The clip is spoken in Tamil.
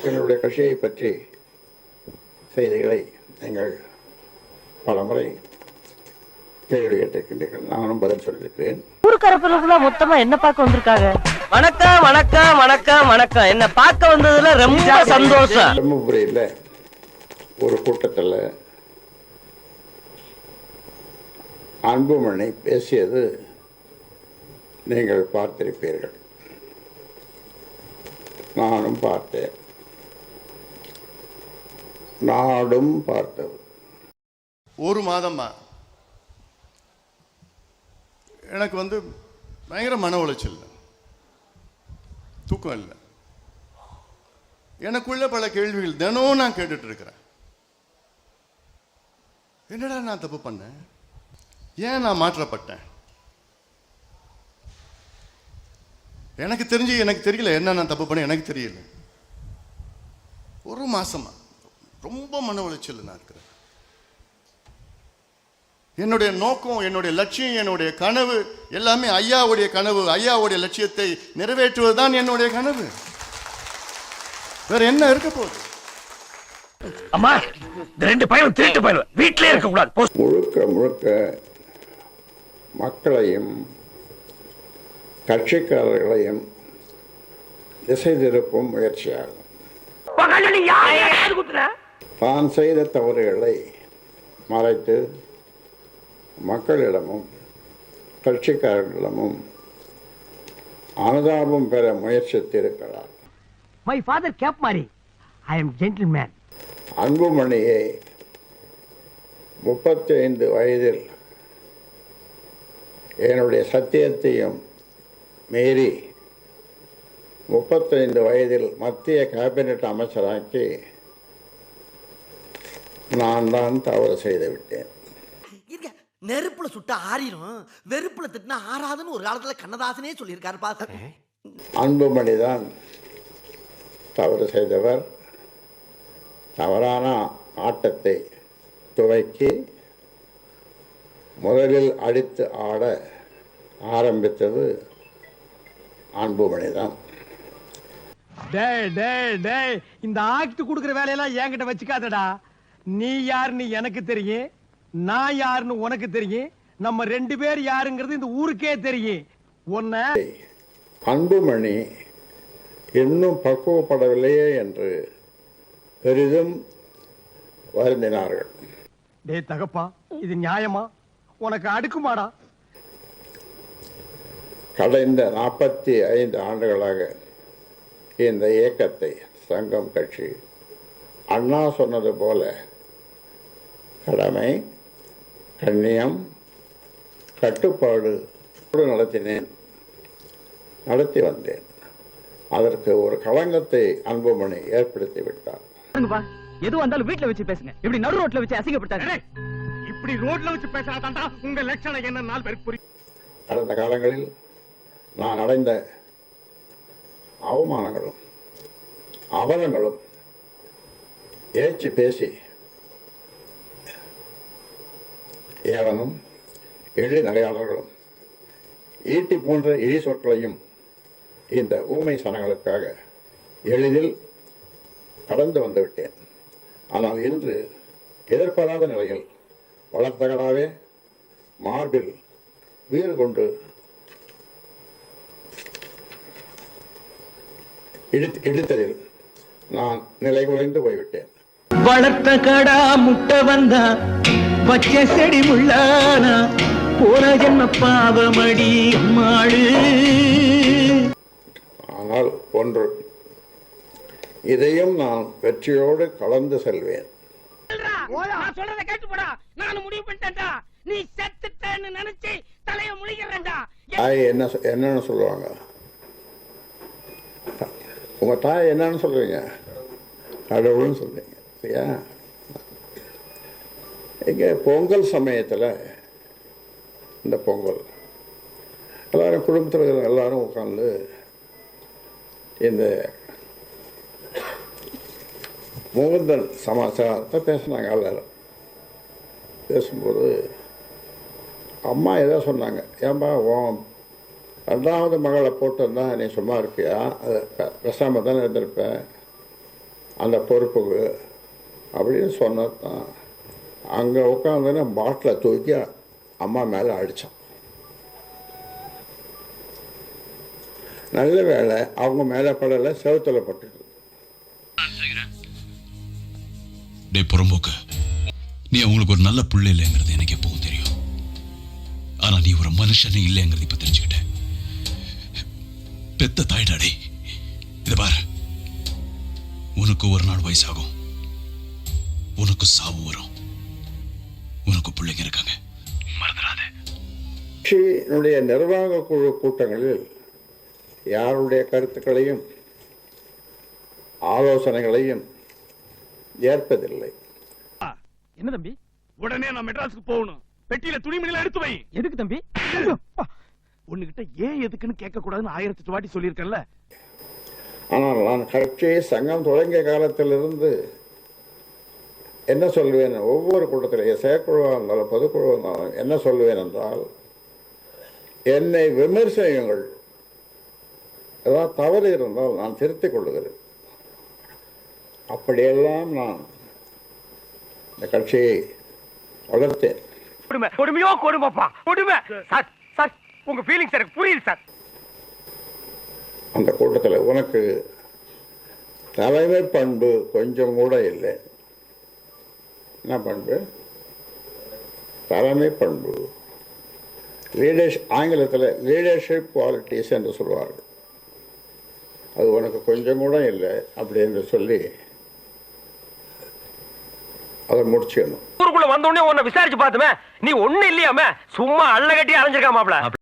என்னுடைய கட்சியை பற்றி செய்திகளை நீங்கள் பலமுறை கேள்வி கேட்டிருக்கின்றீர்கள். நானும் பதில் சொல்லியிருக்கிறேன். ஊருக்கரப்புல மொத்தமா என்ன பார்க்க வந்திருக்காங்க? வணக்கம் வணக்கம் வணக்கம் வணக்கம். என்ன பார்க்க வந்ததுல ரொம்ப சந்தோஷம். தர்மபுரியில் ஒரு கூட்டத்தில் அன்புமணி பேசியது நீங்கள் பார்த்திருப்பீர்கள். நானும் பார்த்தேன், நாடும் பார்த்தது. ஒரு மாதமா எனக்கு பயங்கர மன உளைச்சல், தூக்கம் இல்லை. எனக்குள்ள பல கேள்விகள் தினம் நான் கேட்டுட்டு இருக்கிறேன். என்னடா நான் தப்பு பண்ணேன்? ஏன் நான் மாற்றப்பட்டேன்? எனக்கு தெரியல என்ன நான் தப்பு பண்ண. எனக்கு தெரியல. ஒரு மாசமா ரொம்ப மன உளைச்சல் நான் இருக்கிறேன். என்னுடைய நோக்கம், என்னுடைய லட்சியம், என்னுடைய கனவு எல்லாமே ஐயாவுடைய கனவு, ஐயாவுடைய லட்சியத்தை நிறைவேற்றுவதுதான் என்னுடைய கனவு. வேற என்ன இருக்க போகுது? அம்மா, ரெண்டு பையன் திருட்டு பையன் வீட்டிலே இருக்க கூடாது. முழுக்க முழுக்க மக்களையும் கட்சிக்காரர்களையும் திசை திருப்பும் முயற்சியாகும். தான் செய்த தவறுகளை மறைத்து மக்களிடமும் கட்சிக்காரர்களிடமும் அனுதாபம் பெற முயற்சித்திருக்கிறார். My father kept marry. I am gentleman. அன்புமணியை 35 வயதில் என்னுடைய சத்தியத்தையும் மீறி 35 வயதில் மத்திய கேபினட் அமைச்சராக்கி நான் தான் தவறு செய்து விட்டேன். நெருப்புல சுட்டா ஆறிடும், வெறுப்புல திட்டினா ஆறாதுன்னு ஒரு காலத்துல கண்ணதாசனே சொல்லியிருக்காரு. பாச அன்புமணி தான் தவறு செய்தவர். தவறான ஆட்டத்தை துவக்கி முதலில் அடித்து ஆட ஆரம்பித்தது அன்புமணி தான். இந்த ஆக்ட் கொடுக்கிற வேலையெல்லாம் என்கிட்ட வச்சுக்காதடா. நீ யாருன்னு எனக்கு தெரியும், நான் யாருன்னு உனக்கு தெரியும், நம்ம ரெண்டு பேர் யாருங்கிறது இந்த ஊருக்கே தெரியும். உன்னை அன்புமணி இன்னும் பக்குவப்படவில்லையே என்று பெரிதும் வருந்தினார்கள். டே தகப்பா, இது நியாயமா? உனக்கு அடுக்குமாடா? கடந்த 45 ஆண்டுகளாக இந்த இயக்கத்தை சங்கம் கட்சி அண்ணா சொன்னது போல கடமை, கண்ணியம், கட்டுப்பாடு நடத்தி வந்தேன். அதற்கு ஒரு களங்கத்தை அன்புமணி ஏற்படுத்தி விட்டார். எது வந்தாலும் வீட்டுல வச்சு பேசுங்க. இப்படி நடு ரோட்ல வச்சு அசிங்கப்பட்டாங்க. இப்படி ரோட்ல வச்சு பேசாதாண்டா உங்க லட்சணம் என்ன நாள் பேருக்கு புரியும். கடந்த காலங்களில் நான் அடைந்த அவமானங்களும் அவலங்களும் ஏற்றி பேசி ஏவனும் எளி நடையாளர்களும் ஈட்டி போன்ற இழி சொற்களையும் இந்த ஊமை சனங்களுக்காக எளிதில் கடந்து வந்துவிட்டேன். ஆனால் இன்று எதிர்பாராத நிலையில் வளர்த்தகடாவே மார்பில் வீறு கொண்டு இடித்ததில் நான் நிலை குறைந்து போய்விட்டேன். வளர்த்த கடா முட்டை வந்தா பச்சை செடி முள்ளானா போன ஜென்ம பாவமடி அம்மாளு. ஆனால் ஒன்று, இதையும் நான் வெற்றியோடு கலந்து செல்வேன். நீ செத்துட்டேன்னு நினைச்சு தலைய முழிக்கிறேன்டா. என்னன்னு சொல்லுவாங்க உங்க தாய்? என்னன்னு சொல்றீங்க? கடவுள்னு சொல்றீங்க. சரியா? இங்க பொங்கல் சமயத்தில் இந்த பொங்கல் எல்லாரும் குடும்பத்தில் இருக்கிற எல்லாரும் உட்காந்து இந்த முகுந்தன் சமாச்சாரத்தை பேசினாங்க. எல்லாரும் பேசும்போது அம்மா ஏதோ சொன்னாங்க, ஏன்பா உன் 2வது மகளை போட்டிருந்தா நீ சும்மா இருப்பியா? அது பேசாமல் தானே இருந்திருப்பேன் அந்த பொறுப்புக்கு அப்படின்னு சொன்னது தான். அங்கே உட்காந்துன்னு பாட்டிலை தூக்கி அம்மா மேலே அடித்தான். நல்ல வேளை அவங்க மேலே படலை, செவுத்தில் பட்டுது. டே புறம்போக்கு, நீ அவங்களுக்கு ஒரு நல்ல புள்ள இல்லைங்கிறது எனக்கு எப்பவும் தெரியும். ஆனா நீ ஒரு மனுஷனே இல்லைங்கிறது இப்ப தெரிஞ்சுக்கிட்டேன். பெத்த தாய்டாடே, இத பாரு, உனக்கு ஒரு நாள் வயசாகும், உனக்கு சாவு வரும், உனக்கு பிள்ளைங்க இருக்காங்க, மறந்துடாத. கட்சியினுடைய நிர்வாக குழு கூட்டங்களில் யாருடைய கருத்துக்களையும் ஆலோசனைகளையும் ஏற்பதில்லை. என்ன தம்பி? உடனே நான் மெட்ராஸுக்கு போகணும். பெட்டியில துணிமணில எடுத்து வை. எதுக்கு தம்பி? உன்கிட்ட ஏன் எதுக்குன்னு கேட்க கூடாதுன்னு 1008 வாட்டி சொல்லியிருக்கேன்ல. ஆனால் நான் கட்சி சங்கம் தொடங்கிய காலத்திலிருந்து என்ன சொல்லுவேன், ஒவ்வொரு கூட்டத்திலேயே செயற்குழுவாக இருந்தாலும் பொதுக்குழுவாக இருந்தாலும் என்ன சொல்லுவேன் என்றால், என்னை விமர்சனங்கள் ஏதாவது தவறு இருந்தால் நான் திருத்திக் கொள்ளுகிறேன். அப்படியெல்லாம் நான் இந்த கட்சியை வளர்த்தேன். கொடுமையோ கொடுமைப்பா, கொடுமை. சார் சார், உங்க ஃபீலிங்ஸ் எனக்கு புரியுது சார். அந்த கூட்டத்தில் உனக்கு தலைமை பண்பு கொஞ்சம் கூட இல்லை. என்ன பண்பு? தலைமை பண்பு, ஆங்கிலத்தில் லீடர்ஷிப் குவாலிட்டிஸ் என்று சொல்வார்கள். அது உனக்கு கொஞ்சம் கூட இல்லை அப்படின்னு சொல்லி அதை முடிச்சிடணும். ஊருக்குள்ள வந்த உடனே உன்னை விசாரிச்சு பார்த்துமே, நீ ஒண்ணு இல்லையாமே, சும்மா அள்ள கட்டி அரைஞ்சிருக்காமாப்ல.